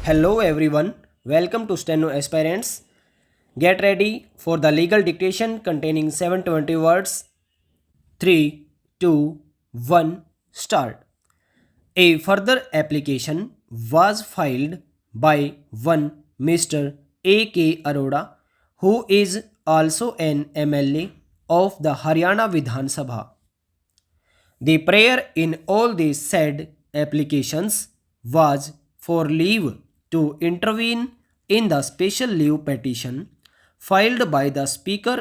Hello everyone, welcome to Steno Aspirants. Get ready for the legal dictation containing 720 words. 3, 2, 1, start. A further application was filed by one Mr. A.K. Arora, who is also an MLA of the Haryana Vidhan Sabha. The prayer in all these said applications was for leave to intervene in the special leave petition filed by the Speaker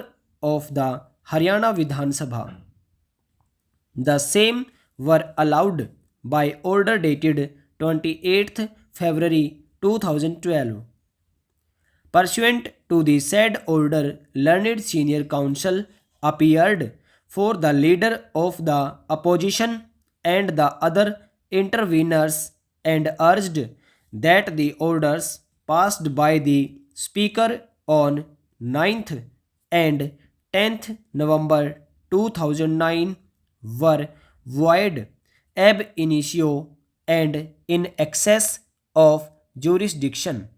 of the Haryana Vidhan Sabha. The same were allowed by order dated 28th February 2012. Pursuant to the said order, learned senior counsel appeared for the leader of the opposition and the other interveners and urged that the orders passed by the Speaker on 9th and 10th November 2009 were void ab initio and in excess of jurisdiction.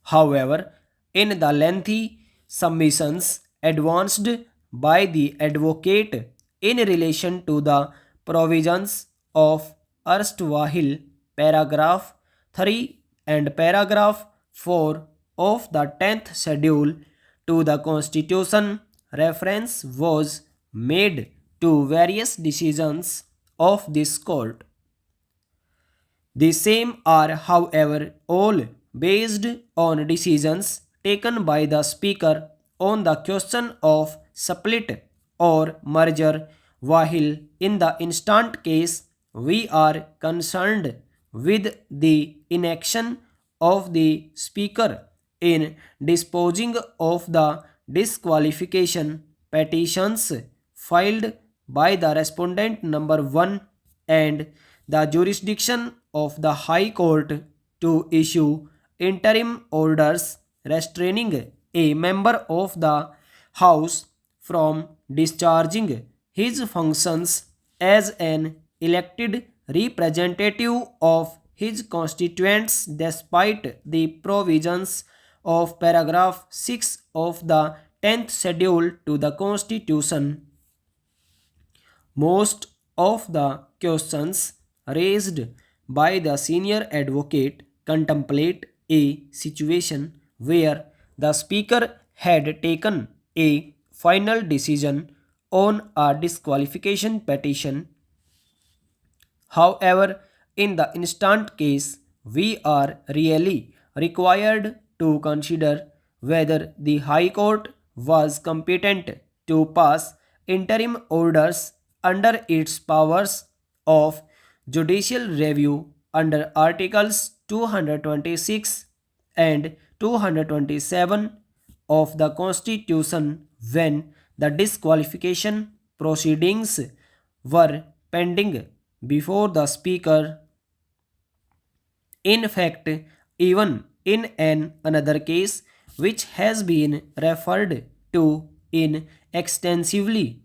However, in the lengthy submissions advanced by the advocate in relation to the provisions of erstwhile paragraph 3 and paragraph 4 of the 10th schedule to the Constitution, reference was made to various decisions of this court. The same are, however, all based on decisions taken by the Speaker on the question of split or merger, while in the instant case we are concerned with the inaction of the Speaker in disposing of the disqualification petitions filed by the respondent number 1 and the jurisdiction of the High Court to issue interim orders restraining a member of the House from discharging his functions as an elected representative of his constituents despite the provisions of paragraph 6 of the 10th schedule to the Constitution. Most of the questions raised by the senior advocate contemplate a situation where the Speaker had taken a final decision on a disqualification petition. However, in the instant case, we are really required to consider whether the High Court was competent to pass interim orders under its powers of judicial review under Articles 226 and 227 of the Constitution when the disqualification proceedings were pending before the Speaker. In fact, even in another case which has been referred to in extensively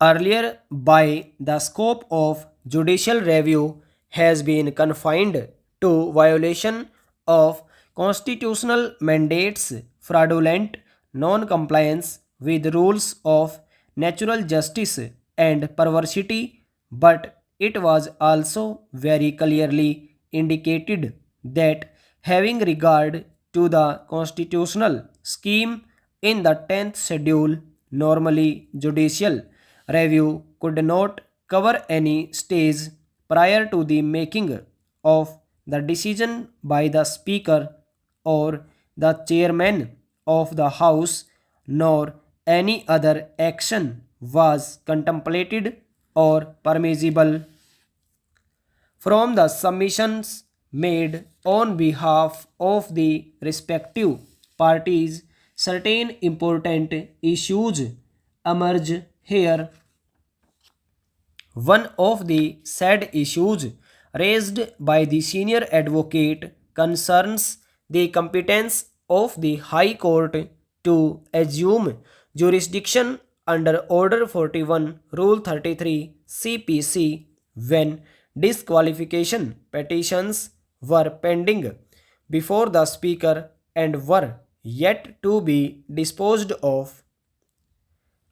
earlier by the scope of judicial review has been confined to violation of constitutional mandates, fraudulent non-compliance with rules of natural justice and perversity, but it was also very clearly indicated that having regard to the constitutional scheme in the 10th schedule, normally judicial review could not cover any stage prior to the making of the decision by the Speaker or the Chairman of the House, nor any other action was contemplated or permissible. From the submissions made on behalf of the respective parties, certain important issues emerge here. One of the said issues raised by the senior advocate concerns the competence of the High Court to assume jurisdiction under Order 41, Rule 33 CPC when disqualification petitions were pending before the Speaker and were yet to be disposed of.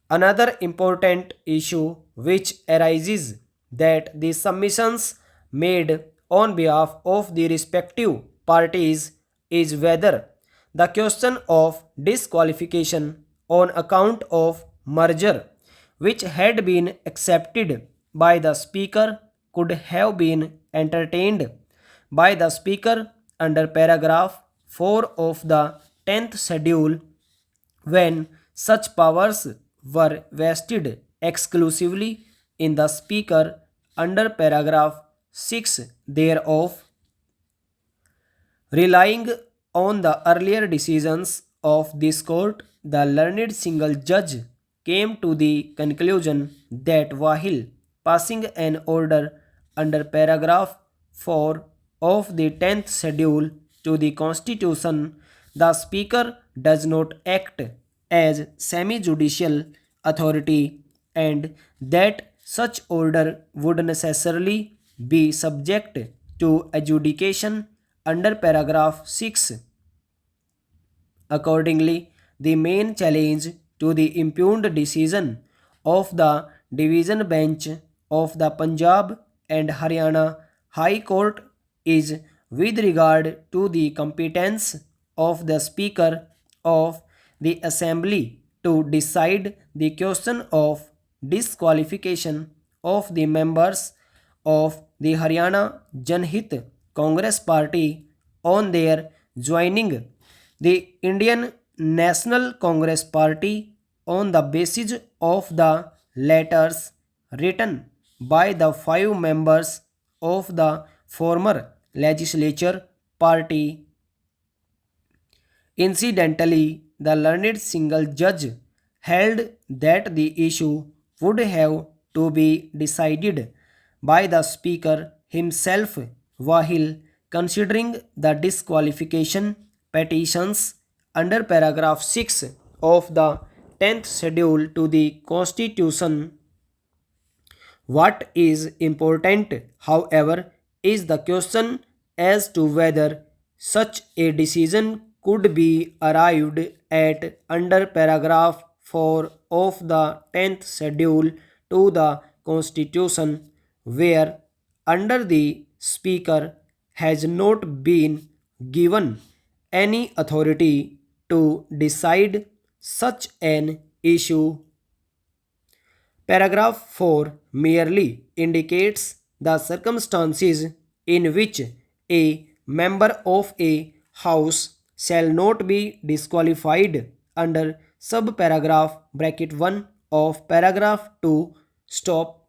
Another important issue which arises that the submissions made on behalf of the respective parties is whether the question of disqualification on account of merger which had been accepted by the speaker could have been entertained by the speaker under paragraph 4 of the 10th schedule when such powers were vested exclusively in the Speaker under paragraph 6 thereof, relying on the earlier decisions of this court, the learned single judge came to the conclusion that while passing an order under paragraph 4 of the 10th schedule to the Constitution, the Speaker does not act as semi judicial authority and that such order would necessarily be subject to adjudication under paragraph 6. Accordingly, the main challenge to the impugned decision of the division bench of the Punjab and Haryana High Court is with regard to the competence of the Speaker of the Assembly to decide the question of disqualification of the members of the Haryana Janhit Congress Party on their joining the Indian National Congress Party on the basis of the letters written by the five members of the former legislature party. Incidentally, the learned single judge held that the issue would have to be decided by the Speaker himself while considering the disqualification petitions under paragraph 6 of the 10th schedule to the Constitution. What is important, however, is the question as to whether such a decision could be arrived at under paragraph 4 of the 10th schedule to the Constitution, where under the Speaker has not been given any authority to decide such an issue. Paragraph 4 merely indicates the circumstances in which a member of a house shall not be disqualified under subparagraph bracket 1 of paragraph 2. Stop.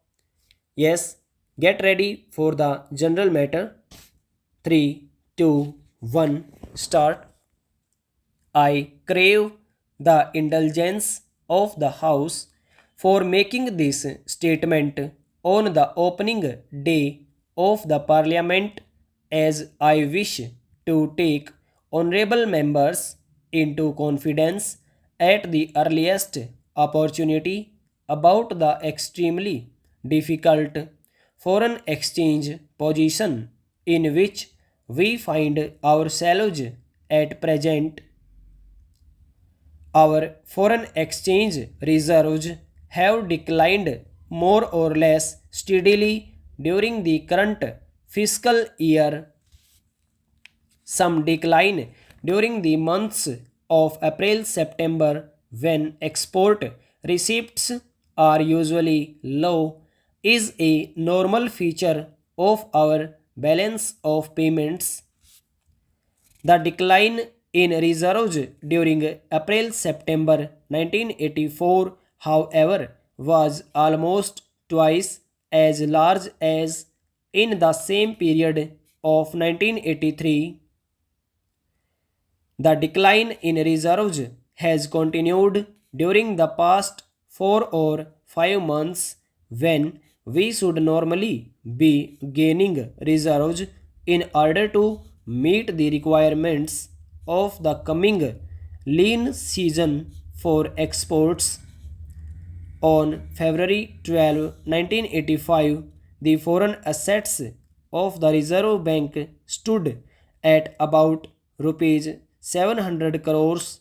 Yes, get ready for the general matter. 3, 2, 1, start. I crave the indulgence of the House for making this statement on the opening day of the Parliament, as I wish to take honourable members into confidence at the earliest opportunity about the extremely difficult foreign exchange position in which we find ourselves at present. Our foreign exchange reserves have declined more or less steadily during the current fiscal year. Some decline during the months of April September, when export receipts are usually low, is a normal feature of our balance of payments. The decline in reserves during April September 1984, however, was almost twice as large as in the same period of 1983. The decline in reserves has continued during the past 4 or 5 months, when we should normally be gaining reserves in order to meet the requirements of the coming lean season for exports. On February 12, 1985, the foreign assets of the Reserve Bank stood at about rupees 700 crores.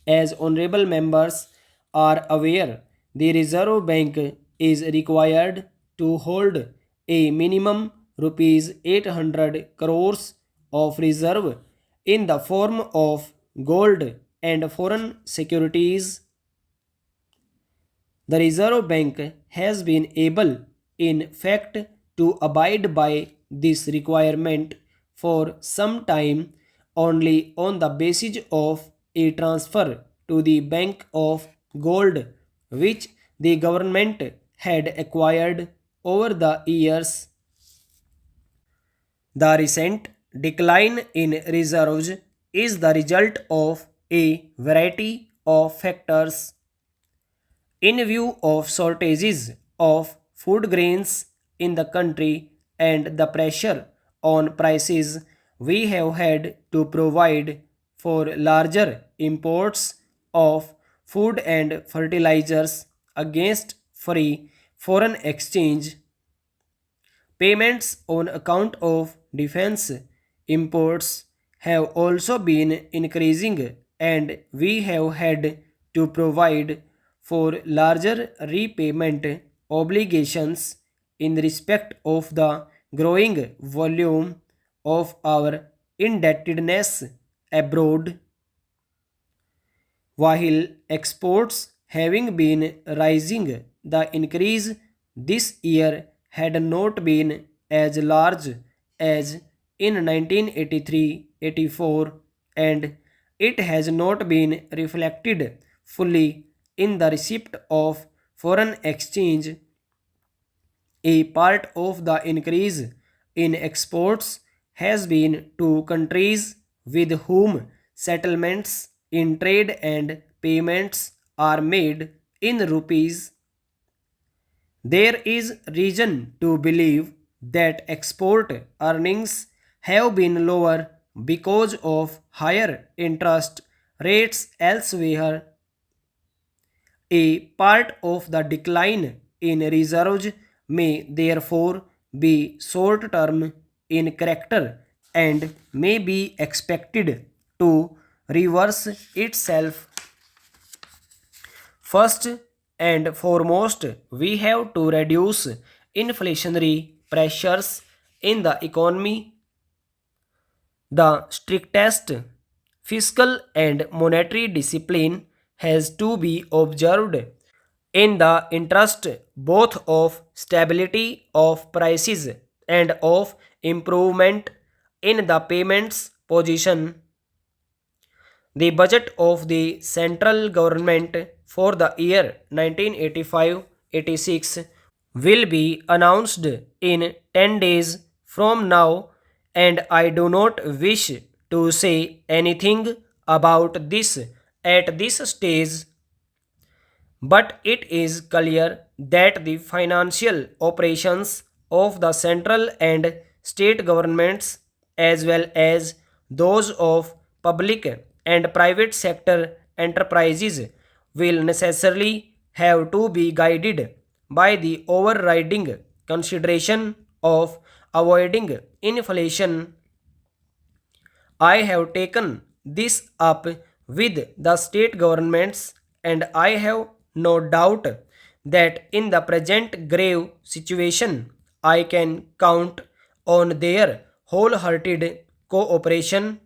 As honorable members are aware, the Reserve Bank is required to hold a minimum rupees 800 crores of reserve in the form of gold and foreign securities. The Reserve Bank has been able, in fact, to abide by this requirement for some time only on the basis of a transfer to the Bank of Gold, which the government had acquired over the years. The recent decline in reserves is the result of a variety of factors. In view of shortages of food grains in the country and the pressure on prices, we have had to provide for larger imports of food and fertilizers against free foreign exchange. Payments on account of defense imports have also been increasing, and we have had to provide for larger repayment obligations in respect of the growing volume of our indebtedness abroad. While exports having been rising, the increase this year had not been as large as in 1983-84, and it has not been reflected fully in the receipt of foreign exchange. A part of the increase in exports has been to countries with whom settlements in trade and payments are made in rupees. There is reason to believe that export earnings have been lower because of higher interest rates elsewhere. A part of the decline in reserves may therefore be short term in character and may be expected to reverse itself. First and foremost, we have to reduce inflationary pressures in the economy. The strictest fiscal and monetary discipline has to be observed in the interest both of stability of prices and of improvement in the payments position. The budget of the central government for the year 1985-86 will be announced in 10 days from now, and I do not wish to say anything about this at this stage, but it is clear that the financial operations of the central and state governments, as well as those of public and private sector enterprises, will necessarily have to be guided by the overriding consideration of avoiding inflation. I have taken this up with the state governments, and I have no doubt that in the present grave situation, I can count on their wholehearted cooperation.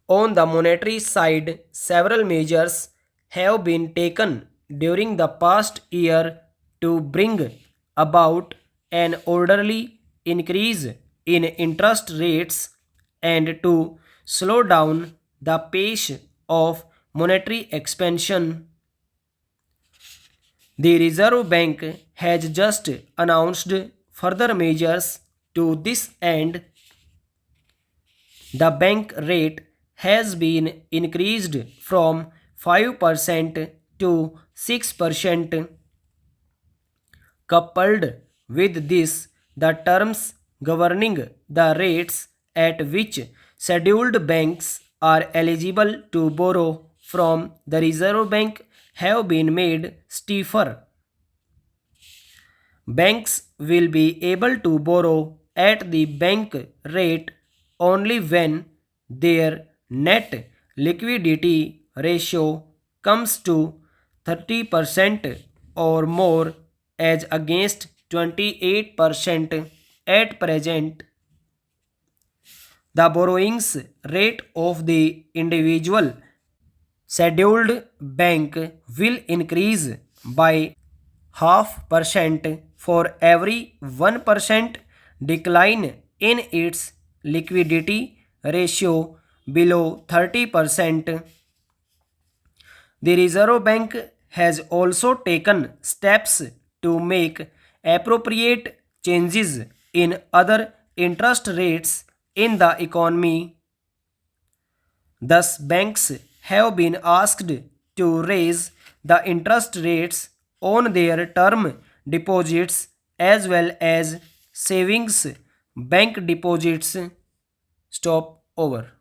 On the monetary side, several measures have been taken during the past year to bring about an orderly increase in interest rates and to slow down the pace of monetary expansion. The Reserve Bank has just announced further measures to this end. The bank rate has been increased from 5% to 6%. Coupled with this, the terms governing the rates at which scheduled banks are eligible to borrow from the Reserve Bank have been made stiffer. Banks will be able to borrow at the bank rate only when their net liquidity ratio comes to 30% or more, as against 28% at present. The borrowings rate of the individual scheduled bank will increase by half percent for every 1% decline in its liquidity ratio below 30%. The Reserve Bank has also taken steps to make appropriate changes in other interest rates in the economy. Thus, banks have been asked to raise the interest rates on their term deposits as well as savings bank deposits. Stop over.